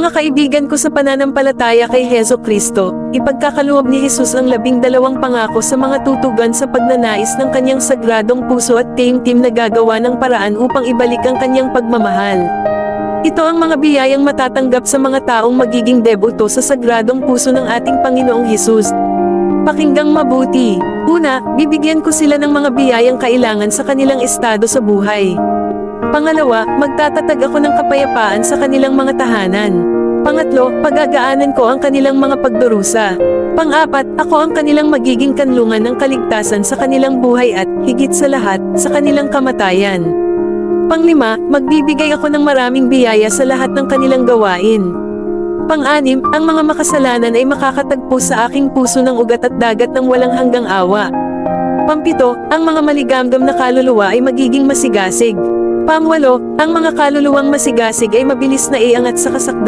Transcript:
Mga kaibigan ko sa pananampalataya kay Heso Kristo, ipagkakaloob ni Jesus ang 12 pangako sa mga tutugan sa pagnanais ng kanyang sagradong puso at taimtim na gagawa ng paraan upang ibalik ang kanyang pagmamahal. Ito ang mga biyayang matatanggap sa mga taong magiging deboto sa sagradong puso ng ating Panginoong Hesus. Pakinggang mabuti. Una, bibigyan ko sila ng mga biyayang kailangan sa kanilang estado sa buhay. Pangalawa, magtatatag ako ng kapayapaan sa kanilang mga tahanan. Pangatlo, pagagaanan ko ang kanilang mga pagdurusa. Pang-apat, ako ang kanilang magiging kanlungan ng kaligtasan sa kanilang buhay at, higit sa lahat, sa kanilang kamatayan. Panglima, magbibigay ako ng maraming biyaya sa lahat ng kanilang gawain. Pang-anim, ang mga makasalanan ay makakatagpo sa aking puso ng ugat at dagat ng walang hanggang awa. Pampito, ang mga maligamgam na kaluluwa ay magiging masigasig. Pangwalo, ang mga kaluluwang masigasig ay mabilis na iangat sa kasakdalan.